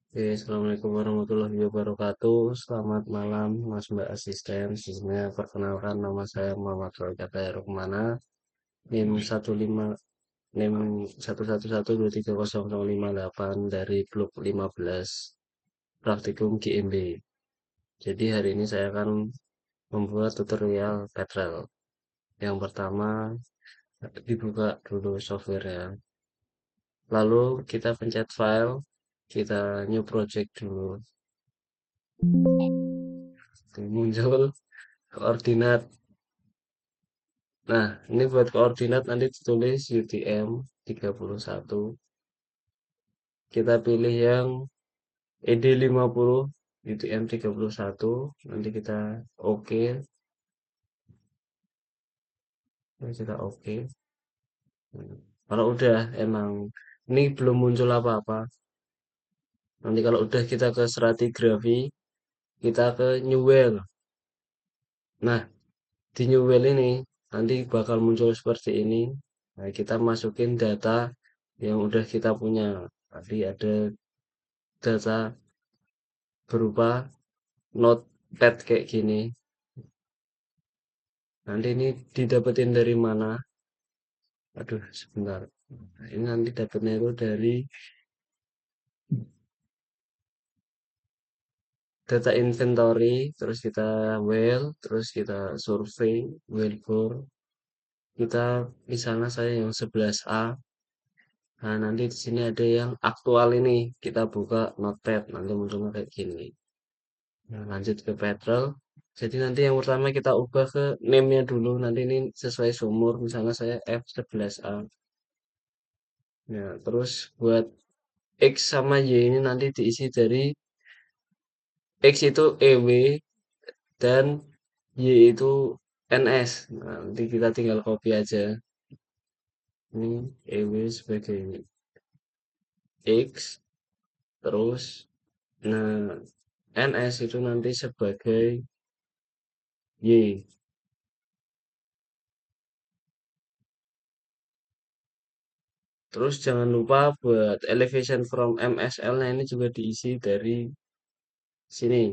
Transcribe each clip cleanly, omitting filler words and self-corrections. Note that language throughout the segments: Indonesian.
Oke, Assalamualaikum warahmatullahi wabarakatuh. Selamat malam, Mas Mbak Asisten. Sebelumnya perkenalkan nama saya Muhammad Roy Kata Rukmana. NIM 15 NIM 111230058 dari blok 15 Praktikum GMB. Jadi hari ini saya akan membuat tutorial Petrel. Yang pertama, dibuka dulu software ya. Lalu kita pencet file, kita new project dulu. Muncul koordinat. Nah, ini buat koordinat nanti ditulis UTM 31. Kita pilih yang ED 50, UTM 31. Nanti kita oke. Nanti kita oke. Kalau udah emang ini belum muncul apa-apa. Nanti kalau udah kita ke stratigrafi, kita ke new well. Nah, di new well ini nanti bakal muncul seperti ini. Nah, kita masukin data yang udah kita punya. Tadi ada data berupa notepad kayak gini. Nanti ini didapetin dari mana? Aduh, sebentar. Nah, ini nanti dapetnya itu dari data inventory, terus kita well, terus kita survei, well for. Kita misalnya saya yang 11A. Nah, nanti di sini ada yang aktual ini. Kita buka notepad, nanti munculnya kayak gini. Nah, lanjut ke Petrel. Jadi nanti yang pertama kita ubah ke name-nya dulu. Nanti ini sesuai sumur. Misalnya saya F11A. Ya, terus buat X sama Y ini nanti diisi dari X itu EW dan Y itu NS. Nah, nanti kita tinggal copy aja. Ini EW sebagai X, terus nah NS itu nanti sebagai Y. Terus jangan lupa buat elevation from MSL-nya ini juga diisi dari sini.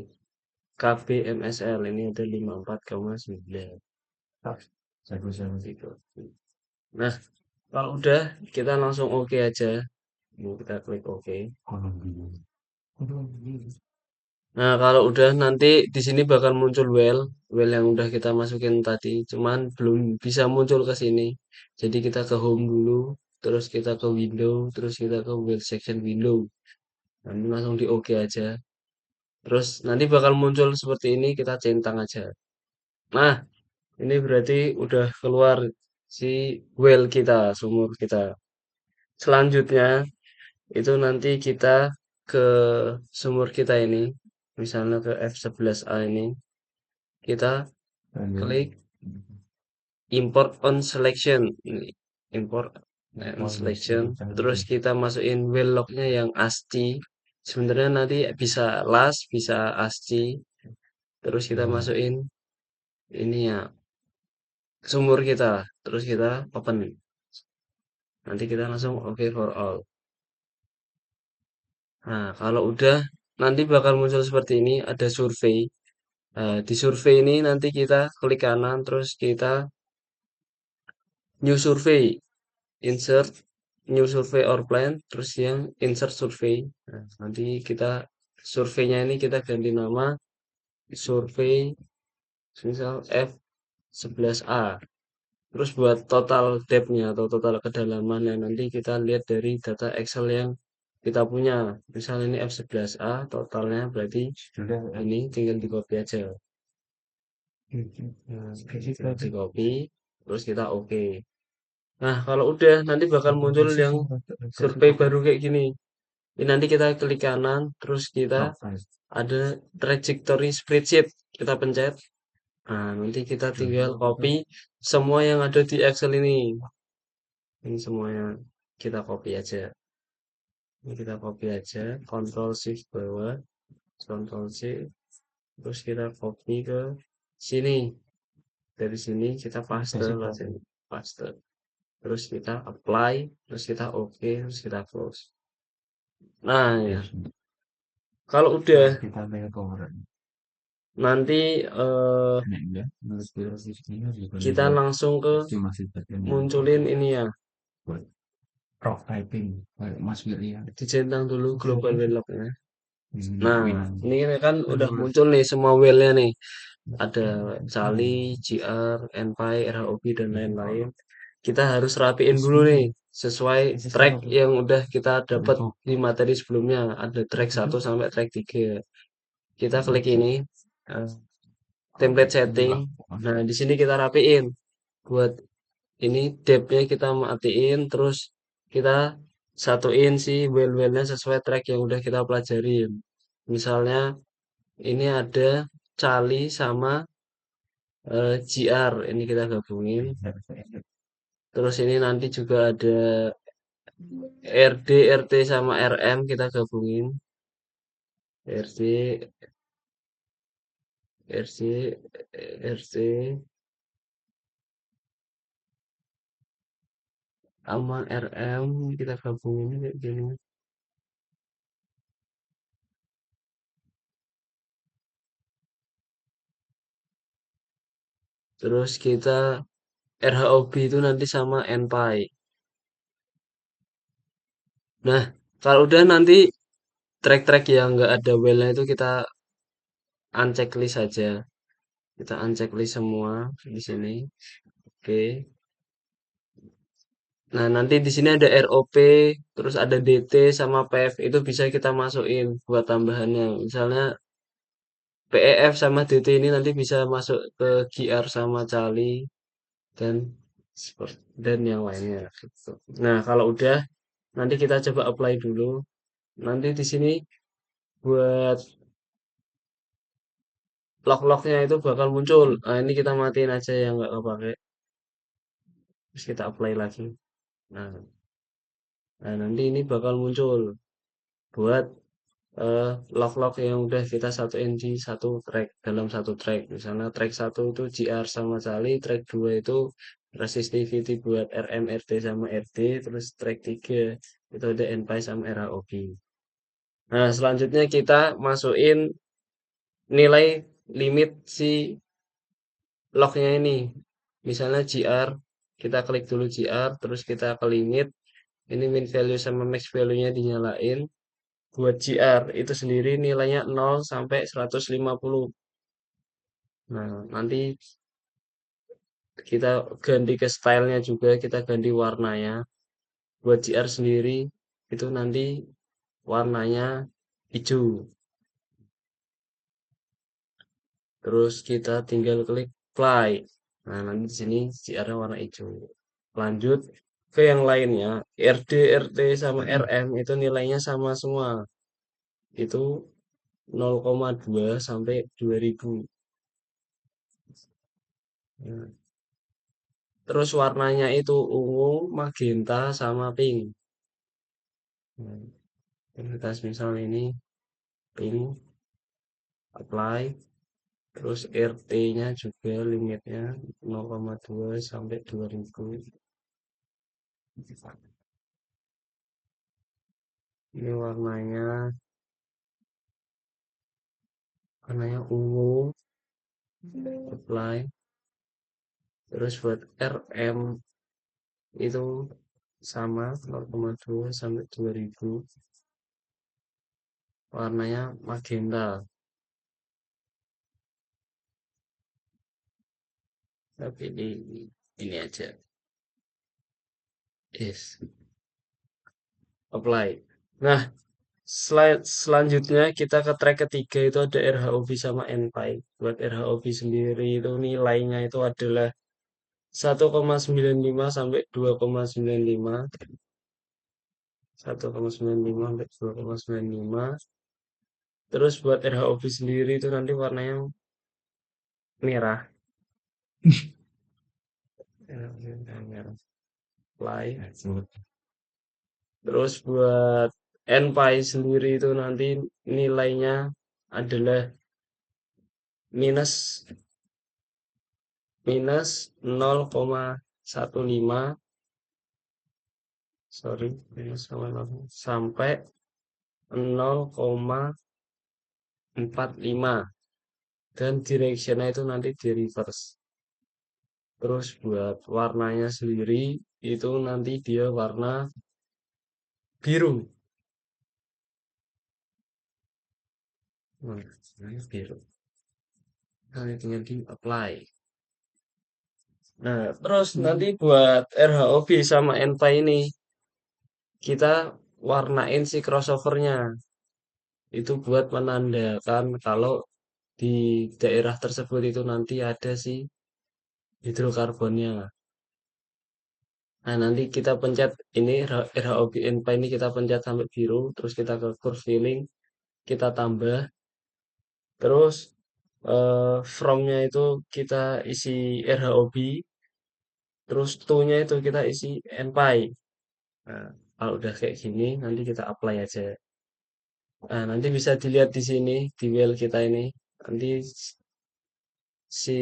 KB MSL ini ada 54,9. Gitu. Nah, kalau udah kita langsung oke aja. Ini kita klik oke. Nah, kalau udah nanti di sini bakal muncul well yang udah kita masukin tadi, cuman belum bisa muncul ke sini. Jadi kita ke home dulu, terus kita ke window, terus kita ke well section window. Nanti langsung di oke aja. Terus nanti bakal muncul seperti ini, kita centang aja. Nah, ini berarti udah keluar si well kita, sumur kita. Selanjutnya itu nanti kita ke sumur kita ini, misalnya ke F11A ini, kita klik import on selection. Ini import on selection, terus kita masukin well lognya yang ASCII. Sebenarnya nanti bisa LAS, bisa ASCII. Terus kita masukin ini ya sumur kita, terus kita open. Nanti kita langsung okay for all. Nah, kalau udah nanti bakal muncul seperti ini, ada survei. Nah, di survei ini nanti kita klik kanan, terus kita new survey, insert new survey or plan, terus yang insert survey. Nah, nanti kita surveinya ini kita ganti nama survei misal F11A. Terus buat total depth-nya atau total kedalamannya nanti kita lihat dari data Excel yang kita punya. Misal ini F11A totalnya berarti ini tinggal di copy aja. Nah, kita di copy terus kita oke. Nah, kalau udah nanti bakal muncul yang survei baru kayak gini. Ini nanti kita klik kanan, terus kita ada trajectory spreadsheet. Kita pencet. Nah, nanti kita tinggal copy semua yang ada di Excel ini. Ini semuanya kita copy aja. Ini kita copy aja. Ctrl Shift bawah. Ctrl C. Terus kita copy ke sini. Dari sini kita paste lah sini. Paste. Terus kita apply. Terus kita oke. Terus kita close. Nah, ya. Kalau udah nanti kita langsung ke munculin ini ya. Dicentang dulu global whale lock-nya. Nah, ini kan udah muncul nih semua whale-nya nih. Ada Cali, GR, NPy, RHOB, dan lain-lain. Kita harus rapiin dulu nih sesuai track yang udah kita dapat di materi sebelumnya. Ada track 1 sampai track 3. Kita klik ini eh, template setting. Nah, di sini kita rapiin buat ini depth-nya kita matiin, terus kita satuin si well-nya sesuai track yang udah kita pelajarin. Misalnya ini ada Cali sama GR, ini kita gabungin. Terus ini nanti juga ada RD, RT sama RM kita gabungin. RD, RC, RC sama RM kita gabungin kayak gini. Terus kita RHOB itu nanti sama NPy. Nah, kalau udah nanti track-track yang nggak ada well-nya itu kita unchecklist saja. Kita unchecklist semua di sini. Oke. Nah, nanti di sini ada ROP, terus ada DT sama PF. Itu bisa kita masukin buat tambahannya. Misalnya PEF sama DT ini nanti bisa masuk ke GR sama Cali dan dan yang lainnya gitu. Nah, kalau udah nanti kita coba apply dulu. Nanti di sini buat log-lognya itu bakal muncul. Nah, ini kita matiin aja yang nggak kepake. Terus kita apply lagi. Nah, nanti ini bakal muncul buat log-log yang udah kita satuin di satu track dalam satu track. Misalnya track 1 itu GR sama Cali, track 2 itu resistivity buat RM, RT sama RD, terus track 3 itu ada NPy sama RHOB. Nah, selanjutnya kita masukin nilai limit si lognya ini. Misalnya GR, kita klik dulu GR, terus kita ke limit. Ini min value sama max value-nya dinyalain. Buat GR itu sendiri nilainya 0 sampai 150. Nah, nanti kita ganti ke stylenya juga, kita ganti warnanya. Buat GR sendiri itu nanti warnanya hijau. Terus kita tinggal klik apply. Nah, nanti di sini GR warna hijau. Lanjut ke yang lainnya, RD, RT sama RM itu nilainya sama semua. Itu 0,2 sampai 2000. Nah, terus warnanya itu ungu, magenta, sama pink. Nah, kita misal ini pink, apply, terus RT-nya juga limitnya 0,2 sampai 2000. Ini warnanya ungu, apply. Terus buat RM itu sama 0,2 sampai 2000. Warnanya magenta. Tapi ini aja. Yes, apply. Nah, slide selanjutnya kita ke track ketiga itu ada RHOB sama NPy. Buat RHOB sendiri itu nilainya itu adalah 1,95 sampai 2,95. 1,95 sampai 2,95. Terus buat RHOB sendiri itu nanti warnanya merah. Merah. Apply. Terus buat NPy sendiri itu nanti nilainya adalah minus minus 0,15, sorry, minus 0,15 sampai 0,25. 4, 5. Dan directionnya itu nanti di reverse. Terus buat warnanya sendiri itu nanti dia warna biru. Nah, warnanya biru. Nah, tinggal di apply. Nah, terus nanti buat RHOB sama NPy ini kita warnain si crossovernya. Itu buat menandakan kalau di daerah tersebut itu nanti ada si hidrokarbonnya. Nah, nanti kita pencet ini RHOB NPy ini kita pencet sampai biru, terus kita ke curve filling, kita tambah, terus from-nya itu kita isi RHOB, terus to-nya itu kita isi NPy. Nah, kalau udah kayak gini, nanti kita apply aja. Nah, nanti bisa dilihat di sini, di wheel kita ini. Nanti si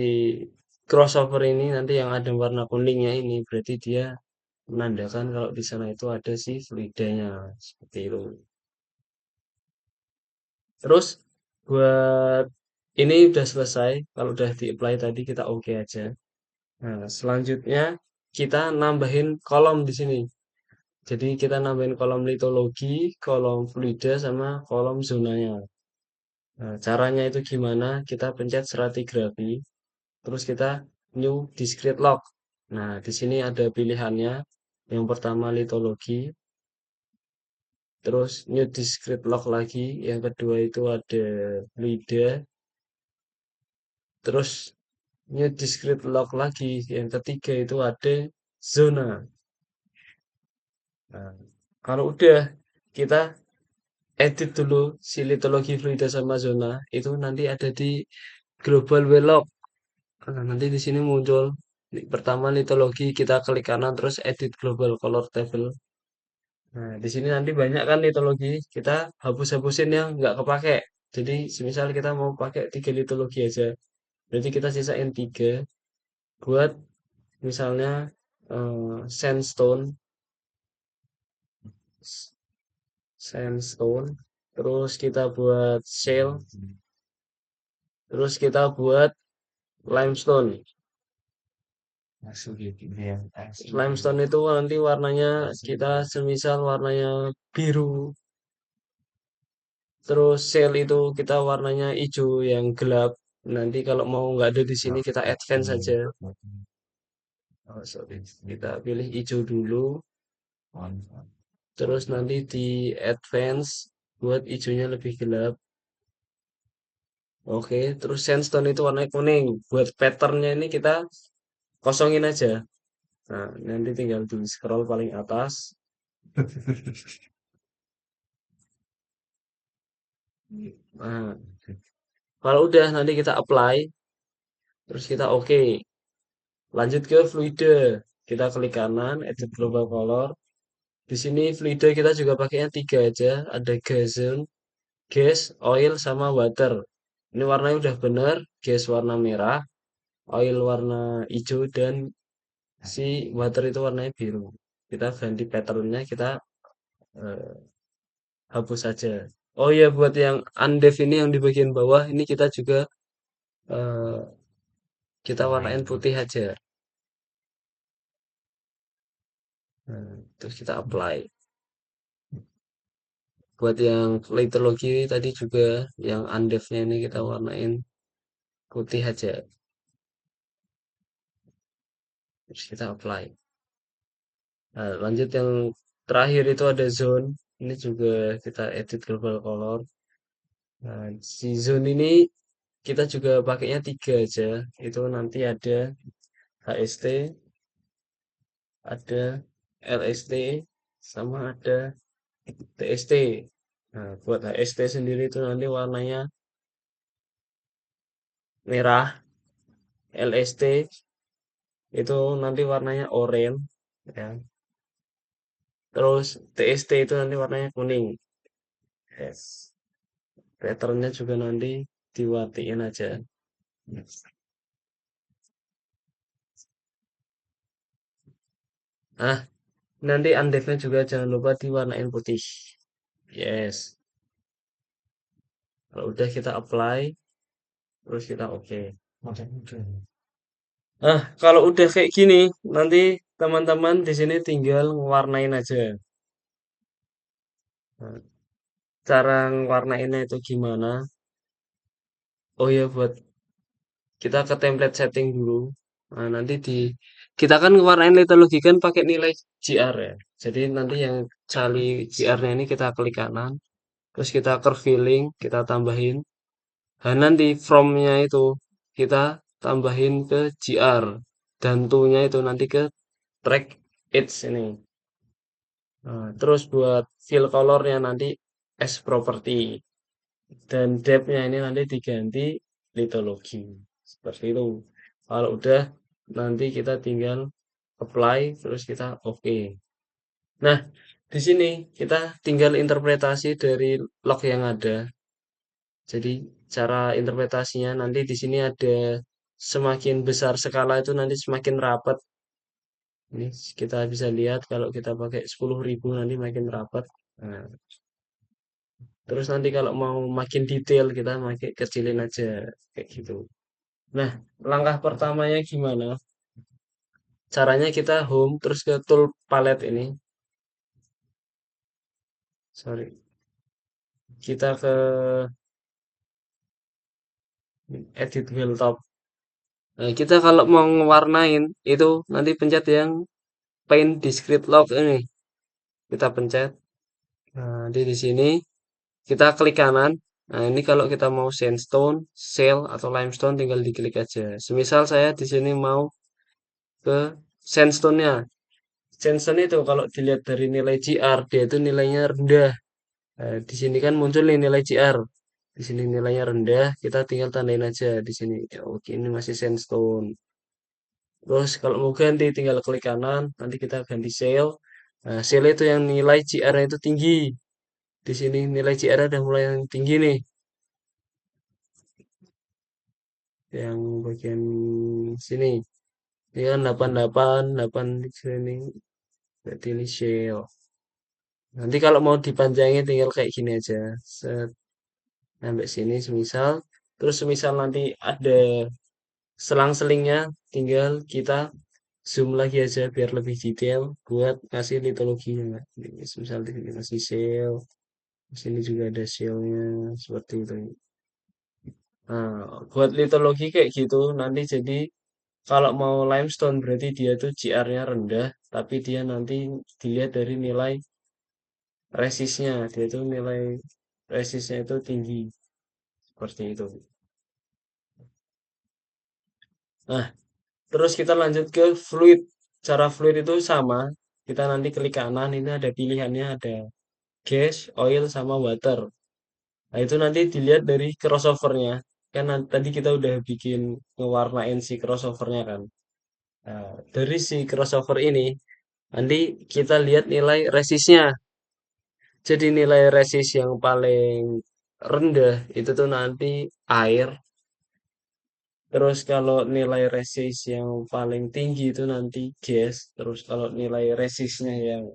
crossover ini nanti yang ada warna kuningnya ini, berarti dia menandakan kalau di sana itu ada si fluidanya. Seperti itu. Terus buat ini udah selesai. Kalau udah di-apply tadi kita oke aja. Nah, selanjutnya kita nambahin kolom di sini. Jadi kita nambahin kolom litologi, kolom fluida, sama kolom zonanya. Nah, caranya itu gimana? Kita pencet stratigrafi, terus kita new discrete log. Nah, di sini ada pilihannya. Yang pertama litologi, terus new discrete log lagi. Yang kedua itu ada fluida, terus new discrete log lagi. Yang ketiga itu ada zona. Nah, kalau udah kita edit dulu si litologi fluida sama zona itu nanti ada di global welog. Nah, nanti di sini muncul pertama litologi kita klik kanan terus edit global color table. Nah, di sini nanti banyak kan litologi kita hapus-hapusin yang nggak kepake. Jadi semisal kita mau pakai 3 litologi aja, berarti kita sisain 3 buat misalnya sandstone, sandstone, terus kita buat shale, terus kita buat limestone. Limestone itu nanti warnanya kita semisal warnanya biru. Terus shale itu kita warnanya hijau yang gelap. Nanti kalau mau nggak ada di sini kita advance saja. Oh, sorry. Kita pilih hijau dulu. Terus nanti di advance buat hijaunya lebih gelap. Oke, terus sandstone itu warnanya kuning. Buat patternnya ini kita kosongin aja. Nah, nanti tinggal di scroll paling atas. Nah, kalau udah nanti kita apply, terus kita oke. Lanjut ke fluida. Kita klik kanan, edit global color. Di sini fluida kita juga pakainya 3 aja. Ada gas, oil, sama water. Ini warnanya udah bener. Gas warna merah, oil warna hijau, dan si water itu warnanya biru. Kita ganti patternnya, kita eh, hapus saja. Oh iya, buat yang undev ini yang di bagian bawah, ini kita juga eh, kita warnain putih aja. Nah, terus kita apply. Buat yang litologi tadi juga yang undevnya ini kita warnain putih aja. Terus kita apply. Nah, lanjut yang terakhir itu ada zone. Ini juga kita edit global color. Nah, si zone ini kita juga pakainya 3 aja. Itu nanti ada HST, ada LST, sama ada TST. Nah, buat HST sendiri itu nanti warnanya merah, LST itu nanti warnanya oranye, ya. Terus TST itu nanti warnanya kuning. Yes. Patternnya juga nanti diwarnain aja. Nah, nanti undevnya juga jangan lupa diwarnain putih. Yes. Kalau udah kita apply, terus kita oke. Nah, kalau udah kayak gini, nanti teman-teman di sini tinggal ngewarnain aja. Nah, cara ngewarnainnya itu gimana? Oh ya, buat kita ke template setting dulu. Nah, nanti kita kan ngewarnain litologi kan pakai nilai GR ya. Jadi nanti yang cari GR-nya ini kita klik kanan, terus kita curve kita tambahin. Dan nanti from-nya itu kita tambahin ke GR dan to-nya itu nanti ke track edge ini. Nah, terus buat fill color-nya nanti as property dan depth-nya ini nanti diganti litologi. Seperti itu. Kalau udah nanti kita tinggal apply terus kita oke. Nah, di sini kita tinggal interpretasi dari log yang ada. Jadi cara interpretasinya nanti di sini ada semakin besar skala itu nanti semakin rapat. Ini kita bisa lihat kalau kita pakai 10.000 nanti makin rapat. Nah, terus nanti kalau mau makin detail kita makin kecilin aja kayak gitu. Nah, langkah pertamanya gimana? Caranya kita home terus ke tool palette ini. Sorry. Kita ke edit wheel top. Nah, kita kalau mau ngewarnain itu nanti pencet yang paint discrete log ini. Kita pencet. Nah, di sini kita klik kanan. Nah, ini kalau kita mau sandstone, shale atau limestone tinggal diklik aja. Semisal saya di sini mau ke sandstone-nya. Sandstone itu kalau dilihat dari nilai GR, dia itu nilainya rendah. Nah, di sini kan muncul nih nilai GR. Di sini nilainya rendah, kita tinggal tandain aja di sini. Ya, oke, ini masih sandstone. Terus kalau mau ganti tinggal klik kanan, nanti kita ganti shale. Nah, shale itu yang nilai GR-nya itu tinggi. Di sini nilai GR udah mulai yang tinggi nih. Yang bagian sini. Ini kan 88, 8 di sini. Berarti ini shale. Nanti kalau mau dipanjangin tinggal kayak gini aja. Set, sampai sini semisal. Terus semisal nanti ada selang-selingnya, tinggal kita zoom lagi aja biar lebih detail buat ngasih litologinya. Ini misal di sini masih shell, di sini juga ada shellnya seperti itu. Nah, buat litologi kayak gitu nanti jadi kalau mau limestone berarti dia tuh GR-nya rendah, tapi dia nanti dilihat dari nilai resistnya, dia tuh nilai resistnya itu tinggi seperti itu. Nah, terus kita lanjut ke fluid. Cara fluid itu sama. Kita nanti klik kanan, ini ada pilihannya, ada gas, oil, sama water. Nah, itu nanti dilihat dari crossovernya. Kan tadi kita udah bikin ngewarnain si crossovernya kan. Nah, dari si crossover ini, nanti kita lihat nilai resistnya. Jadi nilai resist yang paling rendah itu tuh nanti air. Terus kalau nilai resist yang paling tinggi itu nanti gas. Terus kalau nilai resistnya yang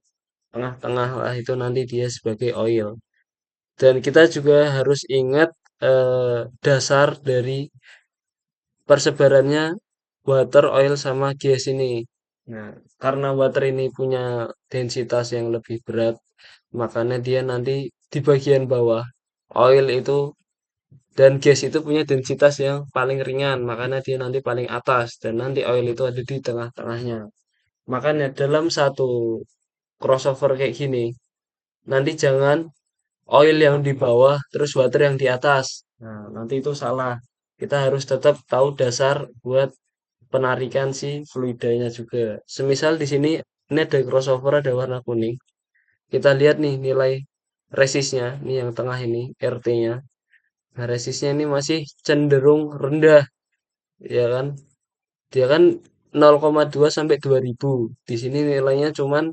tengah-tengah lah itu nanti dia sebagai oil. Dan kita juga harus ingat dasar dari persebarannya water, oil, sama gas ini. Nah, karena water ini punya densitas yang lebih berat, makanya dia nanti di bagian bawah. Oil itu dan gas itu punya densitas yang paling ringan, makanya dia nanti paling atas. Dan nanti oil itu ada di tengah-tengahnya. Makanya dalam satu crossover kayak gini, nanti jangan oil yang di bawah, terus water yang di atas. Nah, nanti itu salah. Kita harus tetap tahu dasar buat penarikan si fluidanya juga. Semisal di sini ini ada crossover ada warna kuning. Kita lihat nih nilai resistnya, ini yang tengah ini RT-nya. Nah, resistnya ini masih cenderung rendah, ya kan? Dia kan 0,2 sampai 2000. Di sini nilainya cuman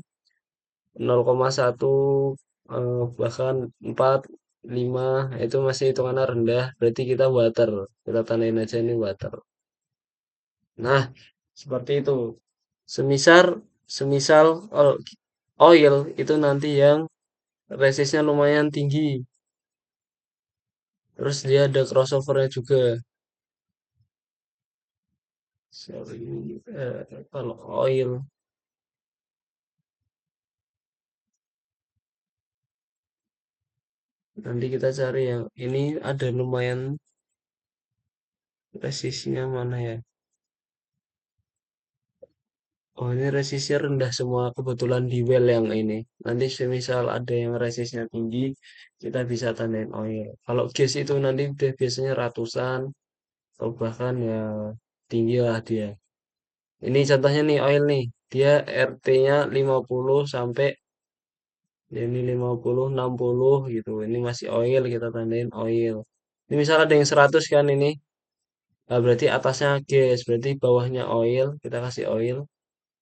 0,1 bahkan 4 5 itu masih hitungannya rendah, berarti kita water. Kita tandain aja ini water. Nah, seperti itu. Semisal semisal oil itu nanti yang resistnya lumayan tinggi. Terus dia ada crossovernya juga. Sorry, kalau oil nanti kita cari yang ini ada lumayan resistnya mana ya? Oh ini resistnya rendah semua kebetulan di well yang ini. Nanti semisal ada yang resistnya tinggi, kita bisa tandain oil. Kalau gas itu nanti udah biasanya ratusan atau bahkan ya tinggi lah dia. Ini contohnya nih oil nih. Dia RT-nya 50 sampai ya ini 50, 60 gitu. Ini masih oil, kita tandain oil. Ini misal ada yang 100 kan ini. Nah, berarti atasnya gas, berarti bawahnya oil, kita kasih oil.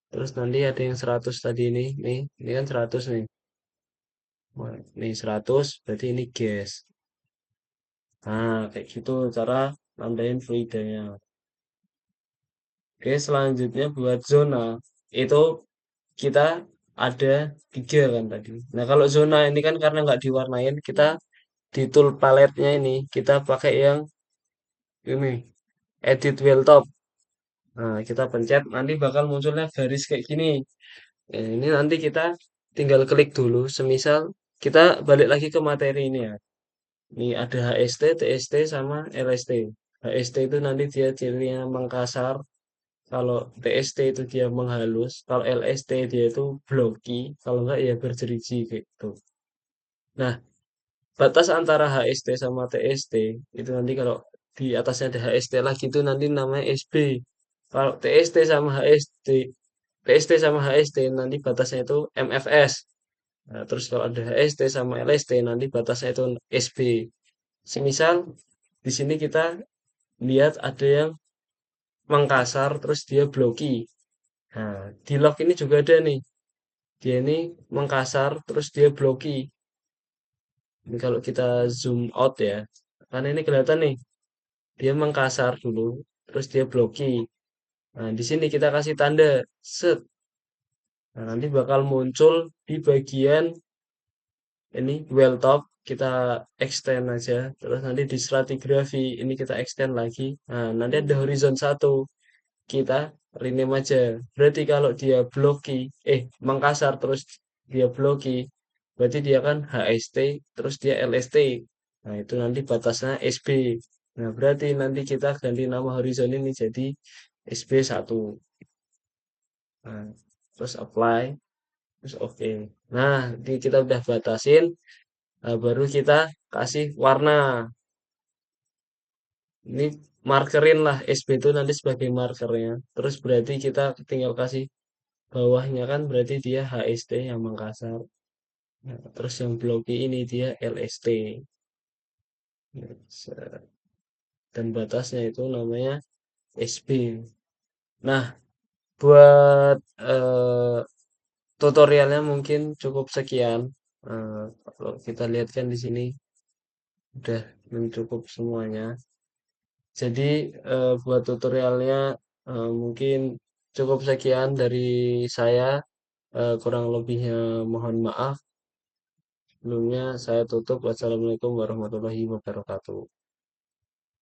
Terus nanti ada yang 100 tadi ini kan 100 nih. Wah, ini 100, berarti ini gas. Nah, kayak gitu cara nandain fluidanya. Oke, selanjutnya buat zona. Itu kita ada tiga kan tadi. Nah, kalau zona ini kan karena nggak diwarnain, kita di tool paletnya ini, kita pakai yang ini, edit wheel top. Nah, kita pencet, nanti bakal munculnya garis kayak gini. Ini nanti kita tinggal klik dulu. Semisal kita balik lagi ke materi ini ya. Ini ada HST, TST, sama LST. HST itu nanti dia cirinya mengkasar. Kalau TST itu dia menghalus. Kalau LST dia itu blocky. Kalau enggak ya berjeriji gitu. Nah, batas antara HST sama TST itu nanti kalau di atasnya ada HST lagi itu nanti namanya SB. Kalau TST sama HST, TST sama HST nanti batasnya itu MFS. Nah, terus kalau ada HST sama LST nanti batasnya itu SB. Semisal di sini kita lihat ada yang mengkasar terus dia blocky. Nah, di log ini juga ada nih. Dia ini mengkasar terus dia blocky. Ini kalau kita zoom out ya. Karena ini kelihatan nih, dia mengkasar dulu terus dia blocky. Nah, di sini kita kasih tanda set. Nah, nanti bakal muncul di bagian ini well top kita extend aja terus nanti di stratigraphy ini kita extend lagi. Nah, nanti ada horizon satu kita rename aja. Berarti kalau dia blocky, mengkasar terus dia blocky, berarti dia kan HST terus dia LST. Nah, itu nanti batasnya SB. Nah, berarti nanti kita ganti nama horizon ini jadi SB1. Nah, terus apply, terus oke. Nah, ini kita udah batasin, nah, baru kita kasih warna. Ini markerin lah SB itu nanti sebagai markernya. Terus berarti kita tinggal kasih bawahnya kan berarti dia HST yang Makassar. Nah, terus yang bloki ini dia LST. Dan batasnya itu namanya SB. Nah, buat tutorialnya mungkin cukup sekian. Kalau kita lihat kan di sini udah mencukup semuanya. Jadi buat tutorialnya mungkin cukup sekian dari saya. Kurang lebihnya mohon maaf. Sebelumnya saya tutup. Wassalamualaikum warahmatullahi wabarakatuh.